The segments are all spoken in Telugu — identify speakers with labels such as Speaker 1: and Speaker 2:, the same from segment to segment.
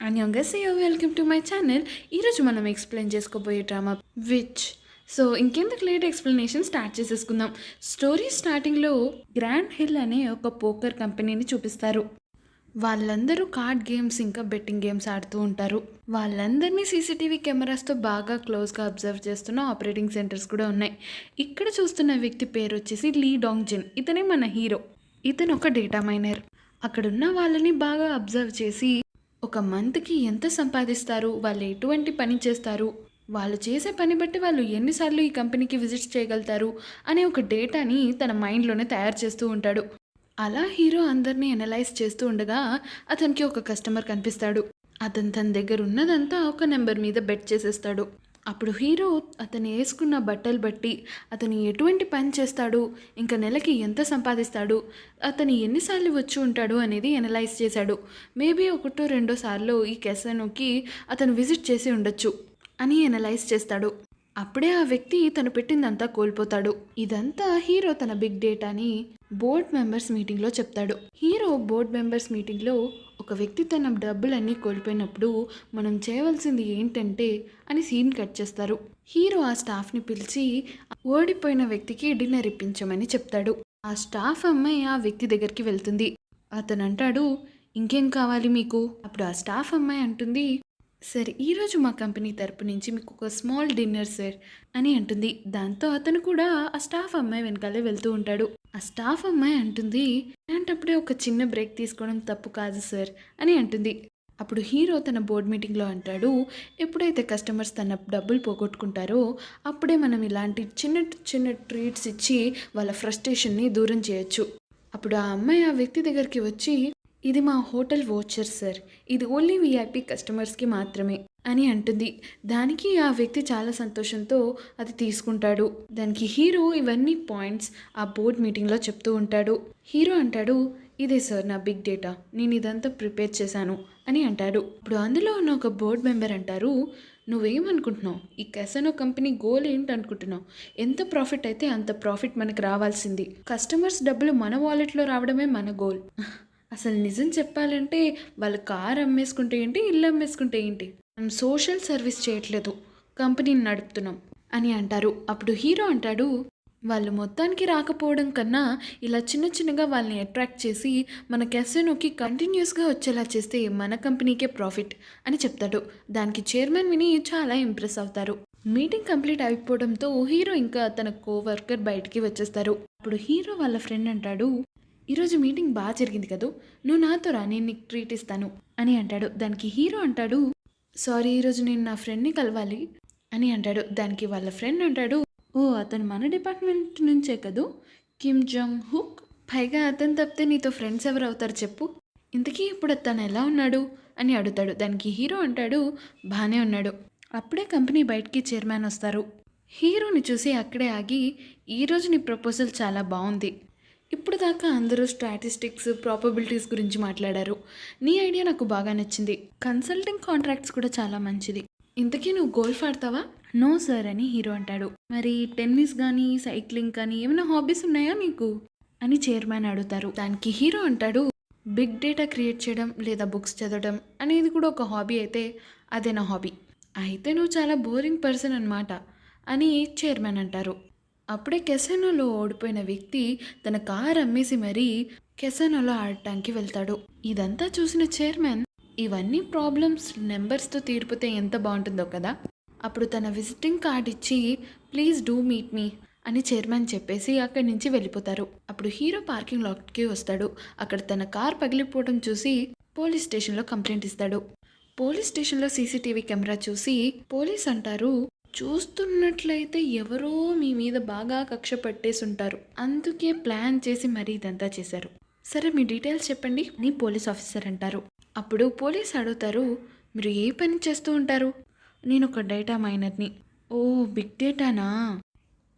Speaker 1: 안녕하세요. Welcome to my channel. ఈరోజు మనం ఎక్స్ప్లెయిన్ చేసుకోబోయే డ్రామా విచ్. సో ఇంకెందుకు లేట్ ఎక్స్ప్లెనేషన్ స్టార్ట్ చేసేసుకుందాం. స్టోరీ స్టార్టింగ్లో గ్రాండ్ హిల్ అనే ఒక పోకర్ కంపెనీని చూపిస్తారు. వాళ్ళందరూ కార్డ్ గేమ్స్ ఇంకా బెట్టింగ్ గేమ్స్ ఆడుతూ ఉంటారు. వాళ్ళందరినీ సీసీటీవీ కెమెరాస్తో బాగా క్లోజ్గా అబ్జర్వ్ చేస్తున్న ఆపరేటింగ్ సెంటర్స్ కూడా ఉన్నాయి. ఇక్కడ చూస్తున్న వ్యక్తి పేరు వచ్చేసి లీ డాంగ్ జిన్. ఇతనే మన హీరో. ఇతను ఒక డేటా మైనర్. అక్కడున్న వాళ్ళని బాగా అబ్జర్వ్ చేసి ఒక మంత్కి ఎంత సంపాదిస్తారు, వాళ్ళు ఎటువంటి పని చేస్తారు, వాళ్ళు చేసే పని బట్టి వాళ్ళు ఎన్నిసార్లు ఈ కంపెనీకి విజిట్ చేయగలుగుతారు అనే ఒక డేటాని తన మైండ్లోనే తయారు చేస్తూ ఉంటాడు. అలా హీరో అందరినీ అనలైజ్ చేస్తూ ఉండగా అతనికి ఒక కస్టమర్ కనిపిస్తాడు. అతను తన దగ్గర ఉన్నదంతా ఒక నెంబర్ మీద బెట్ చేసేస్తాడు. అప్పుడు హీరో అతను వేసుకున్న బట్టలు బట్టి అతను ఎటువంటి పని చేస్తాడు, ఇంకా నెలకి ఎంత సంపాదిస్తాడు, అతను ఎన్నిసార్లు వచ్చి ఉంటాడు అనేది అనలైజ్ చేశాడు. మేబీ ఒకటో రెండో సార్లు ఈ కెసినోకి అతను విజిట్ చేసి ఉండొచ్చు అని అనలైజ్ చేస్తాడు. అప్పుడే ఆ వ్యక్తి తను పెట్టిందంతా కోల్పోతాడు. ఇదంతా హీరో తన బిగ్ డేటాని బోర్డ్ మెంబర్స్ మీటింగ్లో చెప్తాడు. హీరో బోర్డ్ మెంబర్స్ మీటింగ్లో ఒక వ్యక్తి తన డబ్బులన్నీ కోల్పోయినప్పుడు మనం చేయవలసింది ఏంటంటే అని సీన్ కట్ చేస్తారు. హీరో ఆ స్టాఫ్ని పిలిచి ఓడిపోయిన వ్యక్తికి డిన్నర్ ఇప్పించమని చెప్తాడు. ఆ స్టాఫ్ అమ్మాయి ఆ వ్యక్తి దగ్గరికి వెళ్తుంది. అతను అంటాడు, ఇంకేం కావాలి మీకు? అప్పుడు ఆ స్టాఫ్ అమ్మాయి అంటుంది, సార్ ఈరోజు మా కంపెనీ తరపు నుంచి మీకు ఒక స్మాల్ డిన్నర్ సార్ అని అంటుంది. దాంతో అతను కూడా ఆ స్టాఫ్ అమ్మాయి వెనకాలే వెళ్తూ ఉంటాడు. ఆ స్టాఫ్ అమ్మాయి అంటుంది, అలాంటప్పుడే ఒక చిన్న బ్రేక్ తీసుకోవడం తప్పు కాదు సార్ అని అంటుంది. అప్పుడు హీరో తన బోర్డ్ మీటింగ్లో అంటాడు, ఎప్పుడైతే కస్టమర్స్ తన డబ్బులు పోగొట్టుకుంటారో అప్పుడే మనం ఇలాంటి చిన్న చిన్న ట్రీట్స్ ఇచ్చి వాళ్ళ ఫ్రస్ట్రేషన్ని దూరం చేయొచ్చు. అప్పుడు ఆ అమ్మాయి ఆ వ్యక్తి దగ్గరికి వచ్చి, ఇది మా హోటల్ వోచర్ సార్, ఇది ఓన్లీ వీఐపీ కస్టమర్స్కి మాత్రమే అని అంటుంది. దానికి ఆ వ్యక్తి చాలా సంతోషంతో అది తీసుకుంటాడు. దానికి హీరో ఇవన్నీ పాయింట్స్ ఆ బోర్డ్ మీటింగ్లో చెప్తూ ఉంటాడు. హీరో అంటాడు, ఇదే సార్ నా బిగ్ డేటా, నేను ఇదంతా ప్రిపేర్ చేశాను అని అంటాడు. ఇప్పుడు అందులో ఉన్న ఒక బోర్డ్ మెంబర్ అంటారు, నువ్వేమనుకుంటున్నావు, ఈ కెసినో కంపెనీ గోల్ ఏంటనుకుంటున్నావు? ఎంత ప్రాఫిట్ అయితే అంత ప్రాఫిట్ మనకు రావాల్సింది. కస్టమర్స్ డబ్బులు మన వాలెట్లో రావడమే మన గోల్. అసలు నిజం చెప్పాలంటే వాళ్ళు కారు అమ్మేసుకుంటే ఏంటి, ఇల్లు అమ్మేసుకుంటే ఏంటి, మనం సోషల్ సర్వీస్ చేయట్లేదు, కంపెనీని నడుపుతున్నాం అని అంటారు. అప్పుడు హీరో అంటాడు, వాళ్ళు మొత్తానికి రాకపోవడం కన్నా ఇలా చిన్న చిన్నగా వాళ్ళని అట్రాక్ట్ చేసి మన కెసినోకి కంటిన్యూస్గా వచ్చేలా చేస్తే మన కంపెనీకే ప్రాఫిట్ అని చెప్తాడు. దానికి చైర్మన్ విని చాలా ఇంప్రెస్ అవుతారు. మీటింగ్ కంప్లీట్ అయిపోవడంతో హీరో ఇంకా తన కోవర్కర్ బయటికి వచ్చేస్తారు. అప్పుడు హీరో వాళ్ళ ఫ్రెండ్ అంటాడు, ఈరోజు మీటింగ్ బాగా జరిగింది కదూ, నువ్వు నాతో రా, నేను నీకు ట్రీట్ ఇస్తాను అని అంటాడు. దానికి హీరో అంటాడు, సారీ ఈరోజు నేను నా ఫ్రెండ్ని కలవాలి అని అంటాడు. దానికి వాళ్ళ ఫ్రెండ్ అంటాడు, ఓ అతను మన డిపార్ట్మెంట్ నుంచే కదూ, కిమ్ జాంగ్ హుక్, పైగా అతను తప్పితే నీతో ఫ్రెండ్స్ ఎవరు అవుతారు చెప్పు, ఇంతకీ ఇప్పుడు అతను ఎలా ఉన్నాడు అని అడుగుతాడు. దానికి హీరో అంటాడు, బాగానే ఉన్నాడు. అప్పుడే కంపెనీ బయటికి చైర్మన్ వస్తారు. హీరోని చూసి అక్కడే ఆగి, ఈరోజు నీ ప్రపోజల్ చాలా బాగుంది, ఇప్పుడు దాకా అందరూ స్టాటిస్టిక్స్ ప్రాబబిలిటీస్ గురించి మాట్లాడారు, నీ ఐడియా నాకు బాగా నచ్చింది, కన్సల్టింగ్ కాంట్రాక్ట్స్ కూడా చాలా మంచిది, ఇంతకీ నువ్వు గోల్ఫ్ ఆడతావా? నో సార్ అని హీరో అంటాడు. మరి టెన్నిస్ కానీ సైక్లింగ్ కానీ ఏమైనా హాబీస్ ఉన్నాయా నీకు అని చైర్మన్ అడుగుతారు. దానికి హీరో అంటాడు, బిగ్ డేటా క్రియేట్ చేయడం లేదా బుక్స్ చదవడం అనేది కూడా ఒక హాబీ అయితే అదే నా హాబీ. అయితే నువ్వు చాలా బోరింగ్ పర్సన్ అనమాట అని చైర్మన్ అంటారు. అప్పుడే కెసినోలో ఓడిపోయిన వ్యక్తి తన కారు అమ్మేసి మరీ కెసినోలో ఆడటానికి వెళ్తాడు. ఇదంతా చూసిన చైర్మన్, ఇవన్నీ ప్రాబ్లమ్స్ నెంబర్స్తో తీరిపోతే ఎంత బాగుంటుందో కదా. అప్పుడు తన విజిటింగ్ కార్డ్ ఇచ్చి ప్లీజ్ డూ మీట్ మీ అని చైర్మన్ చెప్పేసి అక్కడి నుంచి వెళ్ళిపోతారు. అప్పుడు హీరో పార్కింగ్ లాట్కి వస్తాడు. అక్కడ తన కార్ పగిలిపోవడం చూసి పోలీస్ స్టేషన్లో కంప్లైంట్ ఇస్తాడు. పోలీస్ స్టేషన్లో సీసీటీవీ కెమెరా చూసి పోలీస్ అంటారు, చూస్తున్నట్లయితే ఎవరో మీ మీద బాగా కక్ష పట్టేసి ఉంటారు, అందుకే ప్లాన్ చేసి మరీ ఇదంతా చేశారు, సరే మీ డీటెయిల్స్ చెప్పండి అని పోలీస్ ఆఫీసర్ అంటారు. అప్పుడు పోలీస్ అడుగుతారు, మీరు ఏ పని చేస్తూ ఉంటారు? నేను ఒక డేటా మైనర్ని. ఓ బిగ్ డేటానా?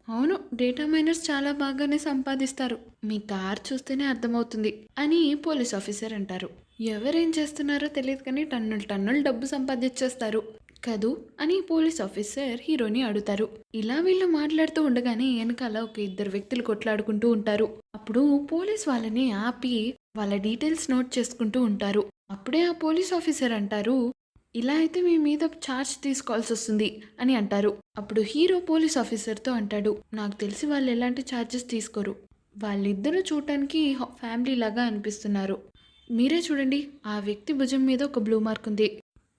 Speaker 1: అవును, డేటా మైనర్స్ చాలా బాగానే సంపాదిస్తారు, మీ కార్ చూస్తేనే అర్థమవుతుంది అని పోలీస్ ఆఫీసర్ అంటారు. ఎవరేం చేస్తున్నారో తెలియదు కానీ టన్నులు టన్నులు డబ్బు సంపాదించేస్తారు కదూ అని పోలీస్ ఆఫీసర్ హీరోని అడుగుతారు. ఇలా వీళ్ళు మాట్లాడుతూ ఉండగానే వెనకాల ఒక ఇద్దరు వ్యక్తులు కొట్లాడుకుంటూ ఉంటారు. అప్పుడు పోలీస్ వాళ్ళని ఆపి వాళ్ళ డీటెయిల్స్ నోట్ చేసుకుంటూ ఉంటారు. అప్పుడే ఆ పోలీస్ ఆఫీసర్ అంటారు, ఇలా అయితే మీ మీద ఛార్జ్ తీసుకోవాల్సి వస్తుంది అని అంటారు. అప్పుడు హీరో పోలీస్ ఆఫీసర్తో అంటాడు, నాకు తెలిసి వాళ్ళు ఎలాంటి ఛార్జెస్ తీసుకోరు. వాళ్ళిద్దరూ చూడటానికి ఫ్యామిలీ లాగా అనిపిస్తున్నారు. మీరే చూడండి, ఆ వ్యక్తి భుజం మీద ఒక బ్లూ మార్క్ ఉంది.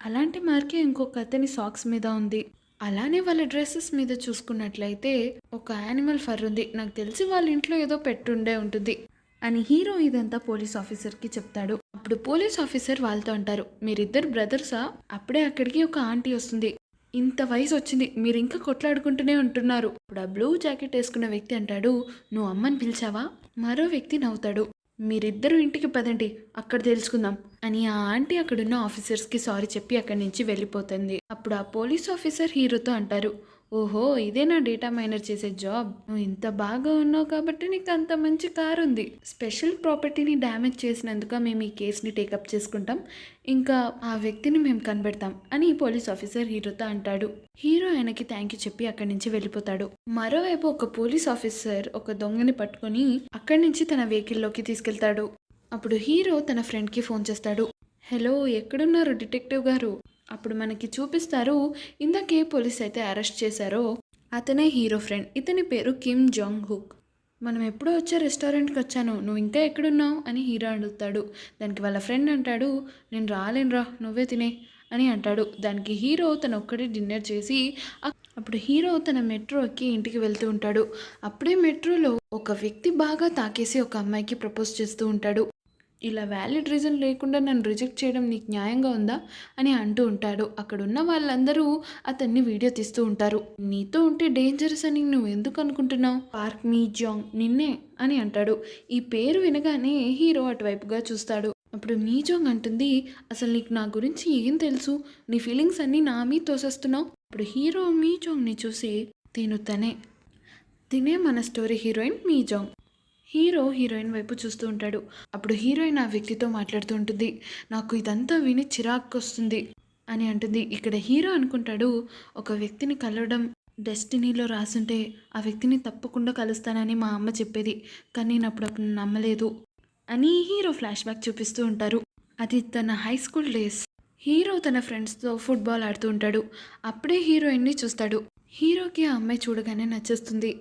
Speaker 1: అలాంటి మార్కే ఇంకొక అతని సాక్స్ మీద ఉంది. అలానే వాళ్ళ డ్రెస్సెస్ మీద చూసుకున్నట్లయితే ఒక యానిమల్ ఫర్ ఉంది. నాకు తెలిసి వాళ్ళ ఇంట్లో ఏదో పెట్టుండే ఉంటుంది అని హీరో ఇదంతా పోలీస్ ఆఫీసర్కి చెప్తాడు. అప్పుడు పోలీస్ ఆఫీసర్ వాళ్ళతో అంటారు, మీరిద్దరు బ్రదర్సా? అప్పుడే అక్కడికి ఒక ఆంటీ వస్తుంది. ఇంత వయసు వచ్చింది, మీరు ఇంకా కొట్లాడుకుంటూనే ఉంటున్నారు. ఇప్పుడు ఆ బ్లూ జాకెట్ వేసుకున్న వ్యక్తి అంటాడు, నువ్వు అమ్మని పిలిచావా? మరో వ్యక్తి నవ్వుతాడు, మీరిద్దరూ ఇంటికి పదండి, అక్కడ తెలుసుకుందాం అని ఆ ఆంటీ అక్కడున్న ఆఫీసర్స్కి సారీ చెప్పి అక్కడి నుంచి వెళ్ళిపోతుంది. అప్పుడు ఆ పోలీస్ ఆఫీసర్ హీరోతో అంటారు, ఓహో ఇదే నా డేటా మైనర్ చేసే జాబ్. నువ్వు ఇంత బాగా ఉన్నావు కాబట్టి నీకు అంత మంచి కార్ ఉంది. స్పెషల్ ప్రాపర్టీని డ్యామేజ్ చేసినందుకు మేము ఈ కేసుని టేకప్ చేసుకుంటాం. ఇంకా ఆ వ్యక్తిని మేము కనిపెడతాం అని పోలీస్ ఆఫీసర్ హీరోతో అంటాడు. హీరో ఆయనకి థ్యాంక్ యూ చెప్పి అక్కడి నుంచి వెళ్ళిపోతాడు. మరోవైపు ఒక పోలీస్ ఆఫీసర్ ఒక దొంగని పట్టుకొని అక్కడి నుంచి తన వెహికల్లోకి తీసుకెళ్తాడు. అప్పుడు హీరో తన ఫ్రెండ్కి ఫోన్ చేస్తాడు, హలో ఎక్కడున్నారు డిటెక్టివ్ గారు? అప్పుడు మనకి చూపిస్తారు, ఇందాకే పోలీస్ అయితే అరెస్ట్ చేశారో అతనే హీరో ఫ్రెండ్. ఇతని పేరు కిమ్ జాంగ్ హుక్. మనం ఎప్పుడో వచ్చే రెస్టారెంట్కి వచ్చాను, నువ్వు ఇంకా ఎక్కడున్నావు అని హీరో అడుగుతాడు. దానికి వాళ్ళ ఫ్రెండ్ అంటాడు, నేను రాలేనురా, నువ్వే తినే అని అంటాడు. దానికి హీరో తను ఒక్కడే డిన్నర్ చేసి అప్పుడు హీరో తన మెట్రోకి ఇంటికి వెళ్తూ ఉంటాడు. అప్పుడే మెట్రోలో ఒక వ్యక్తి బాగా తాకేసి ఒక అమ్మాయికి ప్రపోజ్ చేస్తూ ఉంటాడు. ఇలా వ్యాలిడ్ రీజన్ లేకుండా నన్ను రిజెక్ట్ చేయడం నీకు న్యాయంగా ఉందా అని అంటూ ఉంటాడు. అక్కడున్న వాళ్ళందరూ అతన్ని వీడియో తీస్తూ ఉంటారు. నీతో ఉంటే డేంజరస్ అని నువ్వు ఎందుకు అనుకుంటున్నావు? పార్క్ మీ జాంగ్ నిన్నే అని అంటాడు. ఈ పేరు వినగానే హీరో అటువైపుగా చూస్తాడు. అప్పుడు మీ జాంగ్ అంటుంది, అసలు నీకు నా గురించి ఏం తెలుసు? నీ ఫీలింగ్స్ అన్నీ నా మీద తోసేస్తున్నావు. అప్పుడు హీరో మీ జాంగ్ని చూసి, తినే మన స్టోరీ హీరోయిన్ మీ జాంగ్. హీరో హీరోయిన్ వైపు చూస్తూ ఉంటాడు. అప్పుడు హీరోయిన్ ఆ వ్యక్తితో మాట్లాడుతూ ఉంటుంది, నాకు ఇదంతా విని చిరాకు వస్తుంది అని అంటుంది. ఇక్కడ హీరో అనుకుంటాడు, ఒక వ్యక్తిని కలవడం డెస్టినీలో రాసుంటే ఆ వ్యక్తిని తప్పకుండా కలుస్తానని మా అమ్మ చెప్పేది, కానీ నేను అప్పుడు నమ్మలేదు అని హీరో ఫ్లాష్ బ్యాక్ చూపిస్తూ ఉంటారు. అది తన హై స్కూల్ డేస్. హీరో తన ఫ్రెండ్స్తో ఫుట్బాల్ ఆడుతూ ఉంటాడు. అప్పుడే హీరోయిన్ని చూస్తాడు. హీరోకి ఆ అమ్మాయి చూడగానే నచ్చేస్తుంది.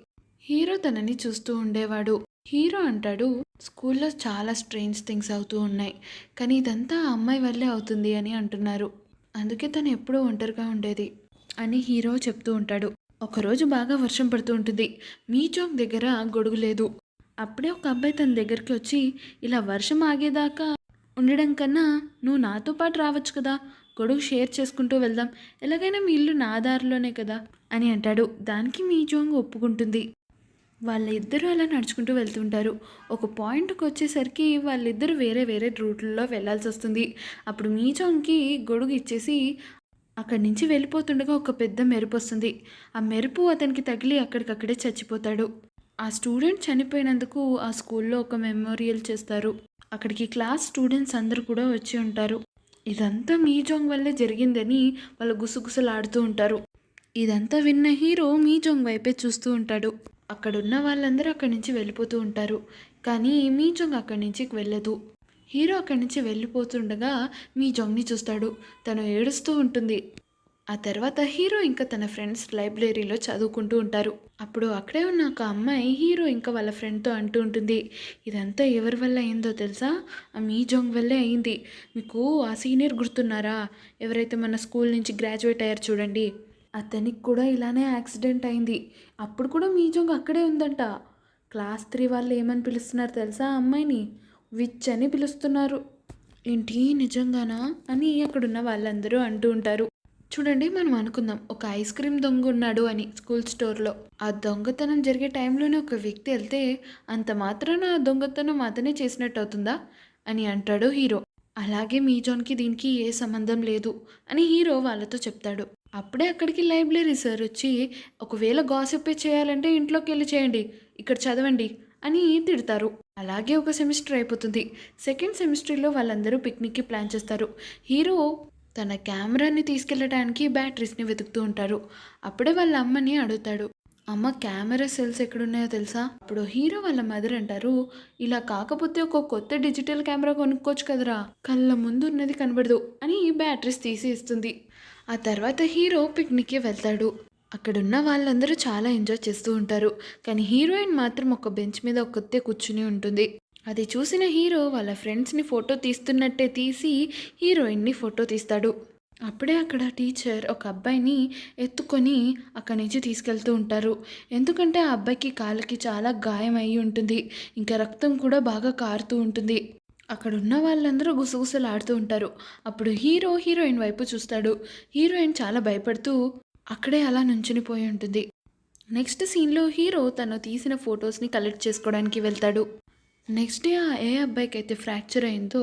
Speaker 1: హీరో తనని చూస్తూ ఉండేవాడు. హీరో అంటాడు, స్కూల్లో చాలా స్ట్రేంజ్ థింగ్స్ అవుతూ ఉన్నాయి, కానీ ఇదంతా ఆ అమ్మాయి వల్లే అవుతుంది అని అంటున్నారు. అందుకే తను ఎప్పుడూ ఒంటరిగా ఉండేది అని హీరో చెప్తూ ఉంటాడు. ఒకరోజు బాగా వర్షం పడుతూ ఉంటుంది. మీ చౌక్ దగ్గర గొడుగు లేదు. అప్పుడే ఒక అబ్బాయి తన దగ్గరికి వచ్చి, ఇలా వర్షం ఆగేదాకా ఉండడం కన్నా నువ్వు నాతో పాటు రావచ్చు కదా, గొడుగు షేర్ చేసుకుంటూ వెళ్దాం, ఎలాగైనా మీ ఇల్లు నా దారిలోనే కదా అని అంటాడు. దానికి మీ జోంగ్ ఒప్పుకుంటుంది. వాళ్ళిద్దరూ అలా నడుచుకుంటూ వెళ్తుంటారు. ఒక పాయింట్కి వచ్చేసరికి వాళ్ళిద్దరూ వేరే వేరే రూట్లలో వెళ్ళాల్సి వస్తుంది. అప్పుడు మీచోంగ్కి గొడుగు ఇచ్చేసి అక్కడి నుంచి వెళ్ళిపోతుండగా ఒక పెద్ద మెరుపు వస్తుంది. ఆ మెరుపు అతనికి తగిలి అక్కడికక్కడే చచ్చిపోతాడు. ఆ స్టూడెంట్ చనిపోయినందుకు ఆ స్కూల్లో ఒక మెమోరియల్ చేస్తారు. అక్కడికి క్లాస్ స్టూడెంట్స్ అందరూ కూడా వచ్చి ఉంటారు. ఇదంతా మీజోంగ్ వల్లే జరిగిందని వాళ్ళు గుసగుసలాడుతూ ఉంటారు. ఇదంతా విన్న హీరో మీజోంగ్ వైపే చూస్తూ ఉంటాడు. అక్కడున్న వాళ్ళందరూ అక్కడి నుంచి వెళ్ళిపోతూ ఉంటారు. కానీ మీజోంగ్ అక్కడి నుంచి వెళ్ళదు. హీరో అక్కడి నుంచి వెళ్ళిపోతుండగా మీజోంగ్ని చూస్తాడు. తను ఏడుస్తూ ఉంటుంది. ఆ తర్వాత హీరో ఇంకా తన ఫ్రెండ్స్ లైబ్రరీలో చదువుకుంటూ ఉంటారు. అప్పుడు అక్కడే ఉన్న ఒక అమ్మాయి హీరో ఇంకా వాళ్ళ ఫ్రెండ్తో అంటూ ఉంటుంది, ఇదంతా ఎవరి వల్ల అయిందో తెలుసా? ఆ మీజోంగ్ వల్లే అయింది. మీకు ఆ సీనియర్ గుర్తున్నారా, ఎవరైతే మన స్కూల్ నుంచి గ్రాడ్యుయేట్ అయ్యారు చూడండి, అతనికి కూడా ఇలానే యాక్సిడెంట్ అయింది. అప్పుడు కూడా మీజోంగ్ అక్కడే ఉందంట. క్లాస్ 3 వాళ్ళు ఏమని పిలుస్తున్నారు తెలుసా ఆ అమ్మాయిని? విచ్ అని పిలుస్తున్నారు. ఏంటి నిజంగానా అని అక్కడున్న వాళ్ళందరూ అంటూ ఉంటారు. చూడండి, మనం అనుకుందాం ఒక ఐస్ క్రీమ్ దొంగ ఉన్నాడు అని స్కూల్ స్టోర్లో. ఆ దొంగతనం జరిగే టైంలోనే ఒక వ్యక్తి వెళ్తే అంత మాత్రాన ఆ దొంగతనం అతనే చేసినట్టు అవుతుందా అని అంటాడు హీరో. అలాగే మీజోన్కి దీనికి ఏ సంబంధం లేదు అని హీరో వాళ్ళతో చెప్తాడు. అప్పుడే అక్కడికి లైబ్రరీ సార్ వచ్చి, ఒకవేళ గాసిప్ చేయాలంటే ఇంట్లోకి వెళ్ళి చేయండి, ఇక్కడ చదవండి అని తిడతారు. అలాగే ఒక సెమిస్టర్ అయిపోతుంది. సెకండ్ సెమిస్టర్లో వాళ్ళందరూ పిక్నిక్కి ప్లాన్ చేస్తారు. హీరో తన కెమెరాని తీసుకెళ్ళడానికి బ్యాటరీస్ని వెతుకుతూ ఉంటారు. అప్పుడే వాళ్ళ అమ్మని అడుగుతాడు, అమ్మ కెమెరా సెల్స్ ఎక్కడున్నాయో తెలుసా? అప్పుడు హీరో వాళ్ళ మదర్ అంటారు, ఇలా కాకపోతే ఒక కొత్త డిజిటల్ కెమెరా కొనుక్కోవచ్చు కదరా! కళ్ళ ముందు ఉన్నది కనబడదు అని బ్యాటరీస్ తీసి ఇస్తుంది. ఆ తర్వాత హీరో పిక్నిక్‌కి వెళ్తాడు. అక్కడున్న వాళ్ళందరూ చాలా ఎంజాయ్ చేస్తూ ఉంటారు. కానీ హీరోయిన్ మాత్రం ఒక బెంచ్ మీద ఒక్కతే కూర్చుని ఉంటుంది. అది చూసిన హీరో వాళ్ళ ఫ్రెండ్స్‌ని ఫోటో తీస్తున్నట్టే తీసి హీరోయిన్‌ని ఫోటో తీస్తాడు. అప్పుడే అక్కడ టీచర్ ఒక అబ్బాయిని ఎత్తుకొని అక్కడి నుంచి తీసుకెళ్తూ ఉంటారు. ఎందుకంటే ఆ అబ్బాయికి కాళ్ళకి చాలా గాయం అయ్యి ఉంటుంది. ఇంకా రక్తం కూడా బాగా కారుతూ ఉంటుంది. అక్కడున్న వాళ్ళందరూ గుసగుసలాడుతూ ఉంటారు. అప్పుడు హీరో హీరోయిన్ వైపు చూస్తాడు. హీరోయిన్ చాలా భయపడుతూ అక్కడే అలా నుంచునిపోయి ఉంటుంది. నెక్స్ట్ సీన్‌లో హీరో తను తీసిన ఫోటోస్‌ని కలెక్ట్ చేసుకోవడానికి వెళ్తాడు. నెక్స్ట్ డే ఏ అబ్బాయికైతే ఫ్రాక్చర్ అయిందో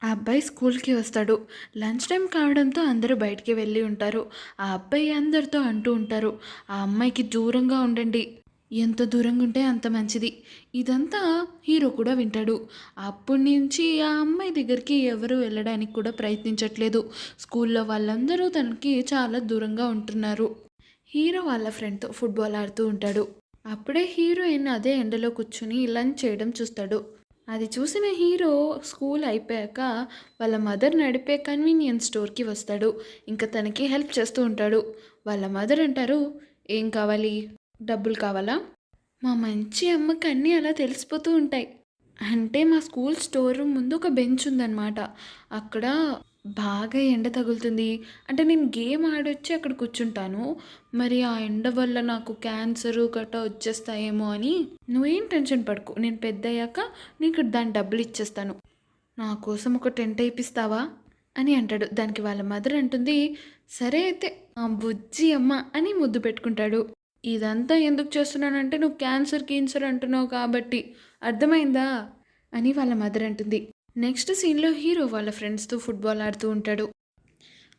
Speaker 1: ఆ అబ్బాయి స్కూల్‌కి వస్తాడు. లంచ్ టైమ్ కావడంతో అందరూ బయటికి వెళ్ళి ఉంటారు. ఆ అబ్బాయి అందరితో అంటూ ఉంటారు, "ఆ అమ్మాయికి దూరంగా ఉండండి. ఎంత దూరంగా ఉంటే అంత మంచిది." ఇదంతా హీరో కూడా వింటాడు. అప్పటి నుంచి ఆ అమ్మాయి దగ్గరికి ఎవరు వెళ్ళడానికి కూడా ప్రయత్నించట్లేదు. స్కూల్‌లో వాళ్ళందరూ తనకి చాలా దూరంగా ఉంటున్నారు. హీరో వాళ్ళ ఫ్రెండ్‌తో ఫుట్‌బాల్ ఆడుతూ ఉంటాడు. అప్పుడే హీరోయిన్ అదే ఎండలో కూర్చొని లంచ్ చేయడం చూస్తాడు. అది చూసిన హీరో స్కూల్ అయిపోయాక వాళ్ళ మదర్ నడిపే కన్వీనియన్స్ స్టోర్‌కి వస్తాడు. ఇంకా తనకి హెల్ప్ చేస్తూ ఉంటాడు. వాళ్ళ మదర్ అంటారు, "ఏం కావాలి? డబ్బులు కావాలా?" మా మంచి అమ్మకి అన్నీ అలా తెలిసిపోతూ ఉంటాయి. అంటే మా స్కూల్ స్టోర్ రూమ్ ముందు ఒక బెంచ్ ఉందన్నమాట. అక్కడ బాగా ఎండ తగులుతుంది. అంటే నేను గేమ్ ఆడొచ్చి అక్కడ కూర్చుంటాను. మరి ఆ ఎండ వల్ల నాకు క్యాన్సరు గట్టా వచ్చేస్తాయేమో అని నువ్వేం టెన్షన్ పడకు. నేను పెద్దయ్యాక నీకు దాని డబ్బులు ఇచ్చేస్తాను. నా కోసం ఒక టెంట్ ఏపిస్తావా? అని అంటాడు. దానికి వాళ్ళ మదర్ అంటుంది, సరే అయితే ఆ బుజ్జి అమ్మ అని ముద్దు పెట్టుకుంటాడు. ఇదంతా ఎందుకు చేస్తున్నానంటే నువ్వు క్యాన్సర్ గీన్సర్ అంటున్నావు కాబట్టి అర్థమైందా? అని వాళ్ళ మదర్ అంటుంది. నెక్స్ట్ సీన్‌లో హీరో వాళ్ళ ఫ్రెండ్స్‌తో ఫుట్‌బాల్ ఆడుతూ ఉంటాడు.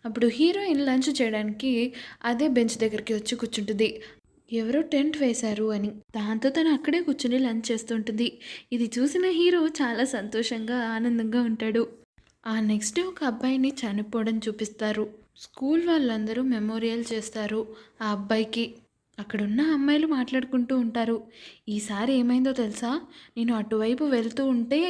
Speaker 1: అప్పుడు హీరోయిన్ లంచ్ చేయడానికి అదే బెంచ్ దగ్గరికి వచ్చి కూర్చుంటుంది. ఎవరో టెంట్ వేశారు అని. దాంతో తను అక్కడే కూర్చొని లంచ్ చేస్తూ ఉంటుంది. ఇది చూసిన హీరో చాలా సంతోషంగా, ఆనందంగా ఉంటాడు. ఆ నెక్స్ట్ డే ఒక అబ్బాయిని చనిపోవడం చూపిస్తారు. స్కూల్ వాళ్ళందరూ మెమోరియల్ చేస్తారు ఆ అబ్బాయికి. అక్కడున్న అమ్మాయిలు మాట్లాడుకుంటూ ఉంటారు. ఈసారి ఏమైందో తెలుసా? నేను అటువైపు వెళ్తూ ఉంటే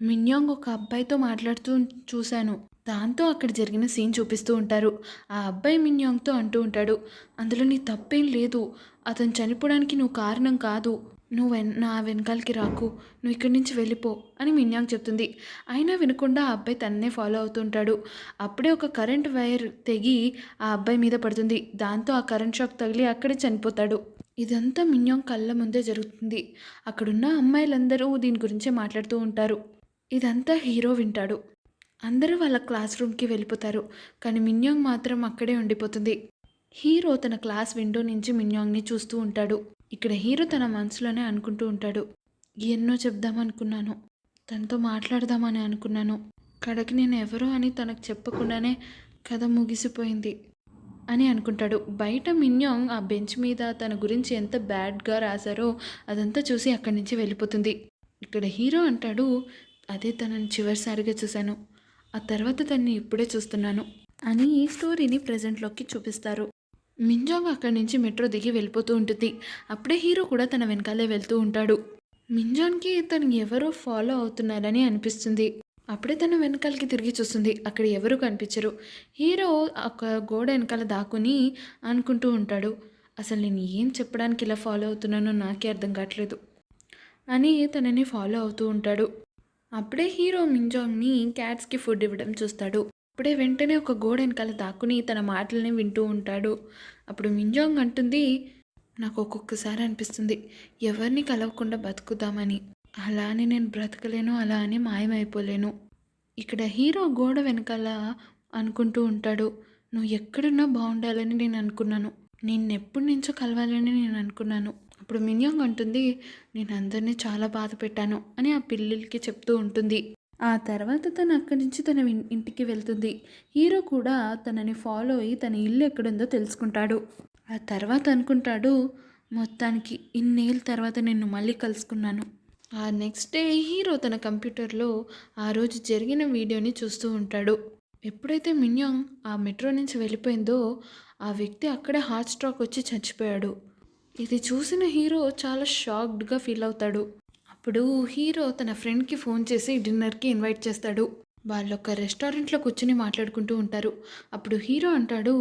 Speaker 1: మిన్యాంగ్ ఒక అబ్బాయితో మాట్లాడుతూ చూశాను. దాంతో అక్కడ జరిగిన సీన్ చూపిస్తూ ఉంటారు. ఆ అబ్బాయి మిన్యాంగ్‌తో అంటూ ఉంటాడు, "అందులో నీ తప్పేం లేదు. అతను చనిపోవడానికి నువ్వు కారణం కాదు. నువ్వు నా వెనకాలకి రాకు. నువ్వు ఇక్కడి నుంచి వెళ్ళిపో" అని మిన్యాంగ్ చెప్తుంది. అయినా వినకుండా ఆ అబ్బాయి తన్నే ఫాలో అవుతూ ఉంటాడు. అప్పుడే ఒక కరెంట్ వైర్ తెగి ఆ అబ్బాయి మీద పడుతుంది. దాంతో ఆ కరెంట్ షాక్ తగిలి అక్కడే చనిపోతాడు. ఇదంతా మిన్యాంగ్ కళ్ళ ముందే జరుగుతుంది. అక్కడున్న అమ్మాయిలందరూ దీని గురించే మాట్లాడుతూ ఉంటారు. ఇదంతా హీరో వింటాడు. అందరూ వాళ్ళ క్లాస్ రూమ్‌కి వెళ్ళిపోతారు. కానీ మిన్యాంగ్ మాత్రం అక్కడే ఉండిపోతుంది. హీరో తన క్లాస్ విండో నుంచి మిన్యాంగ్‌ని చూస్తూ ఉంటాడు. ఇక్కడ హీరో తన మనసులోనే అనుకుంటూ ఉంటాడు, ఎన్నో చెప్దామనుకున్నాను. తనతో మాట్లాడదామని అనుకున్నాను. కడకి నేను ఎవరో అని తనకు చెప్పకుండానే కథ ముగిసిపోయింది అని అనుకుంటాడు. బయట మిన్యాంగ్ ఆ బెంచ్ మీద తన గురించి ఎంత బ్యాడ్‌గా రాశారో అదంతా చూసి అక్కడి నుంచి వెళ్ళిపోతుంది. ఇక్కడ హీరో అంటాడు, అదే తనని చివరిసారిగా చూశాను. ఆ తర్వాత తనని ఇప్పుడే చూస్తున్నాను అని ఈ స్టోరీని ప్రెజెంట్‌లోకి చూపిస్తారు. మిన్జాంగ్ అక్కడి నుంచి మెట్రో దిగి వెళ్ళిపోతూ ఉంటుంది. అప్పుడే హీరో కూడా తన వెనకాలే వెళ్తూ ఉంటాడు. మిన్జాన్‌కి తను ఎవరో ఫాలో అవుతున్నారని అనిపిస్తుంది. అప్పుడే తన వెనకాలకి తిరిగి చూస్తుంది. అక్కడ ఎవరూ కనిపించరు. హీరో ఒక గోడ వెనకాల దాక్కుని అనుకుంటూ ఉంటాడు, అసలు నేను ఏం చెప్పడానికి ఇలా ఫాలో అవుతున్నానో నాకే అర్థం కావట్లేదు అని తనని ఫాలో అవుతూ ఉంటాడు. అప్పుడే హీరో మిన్జాంగ్‌ని క్యాట్స్‌కి ఫుడ్ ఇవ్వడం చూస్తాడు. అప్పుడే వెంటనే ఒక గోడ వెనకాల దాక్కుని తన మాటల్ని వింటూ ఉంటాడు. అప్పుడు మిన్జాంగ్ అంటుంది, నాకు ఒక్కొక్కసారి అనిపిస్తుంది ఎవరిని కలవకుండా బతుకుదామని. అలా అని నేను బ్రతకలేను, అలా అని మాయమైపోలేను. ఇక్కడ హీరో గోడ వెనకాల అనుకుంటూ ఉంటాడు, నువ్వు ఎక్కడున్నా బాగుండాలని నేను అనుకున్నాను. నిన్నెప్పటి నుంచో కలవాలని నేను అనుకున్నాను. అప్పుడు మిన్యాంగ్ అంటుంది, నేను అందరినీ చాలా బాధ పెట్టాను అని ఆ పిల్లలకి చెప్తూ ఉంటుంది. ఆ తర్వాత తను అక్కడి నుంచి తన ఇంటికి వెళ్తుంది. హీరో కూడా తనని ఫాలో అయ్యి తన ఇల్లు ఎక్కడుందో తెలుసుకుంటాడు. ఆ తర్వాత అనుకుంటాడు, మొత్తానికి ఇన్నేళ్ళ తర్వాత నిన్ను మళ్ళీ కలుసుకున్నాను. ఆ నెక్స్ట్ డే హీరో తన కంప్యూటర్లో ఆ రోజు జరిగిన వీడియోని చూస్తూ ఉంటాడు. ఎప్పుడైతే మిన్యాంగ్ ఆ మెట్రో నుంచి వెళ్ళిపోయిందో ఆ వ్యక్తి అక్కడే హార్ట్ స్ట్రోక్ వచ్చి చచ్చిపోయాడు. ఇది చూసిన హీరో చాలా షాక్డ్‌గా ఫీల్ అవుతాడు. అప్పుడు హీరో తన ఫ్రెండ్‌కి ఫోన్ చేసి డిన్నర్‌కి ఇన్వైట్ చేస్తాడు. వాళ్ళొక రెస్టారెంట్‌లో కూర్చొని మాట్లాడుకుంటూ ఉంటారు. అప్పుడు హీరో అంటాడు,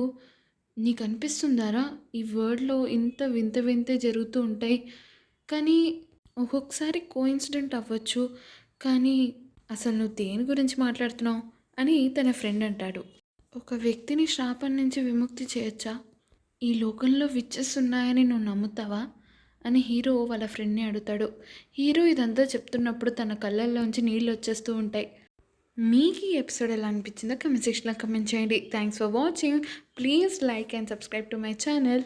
Speaker 1: "నీకనిపిస్తుందారా ఈ వరల్డ్‌లో ఇంత వింత వింతే జరుగుతూ ఉంటాయి. కానీ ఒక్కొక్కసారి కోయిన్సిడెంట్ అవ్వచ్చు. కానీ అసలు నువ్వు దేని గురించి మాట్లాడుతున్నావు?" అని తన ఫ్రెండ్ అంటాడు. "ఒక వ్యక్తిని శాపం నుంచి విముక్తి చేయొచ్చా? ఈ లోకంలో విచెస్ ఉన్నాయని నువ్వు నమ్ముతావా?" అని హీరో వాళ్ళ ఫ్రెండ్‌ని అడుగుతాడు. హీరో ఇదంతా చెప్తున్నప్పుడు తన కళ్ళల్లోంచి నీళ్ళొచ్చేస్తూ ఉంటాయి. మీకు ఈ ఎపిసోడ్ ఎలా అనిపించిందో కామెంట్ సెక్షన్‌లో కామెంట్ చేయండి. Thanks for watching. Please like and subscribe to my channel.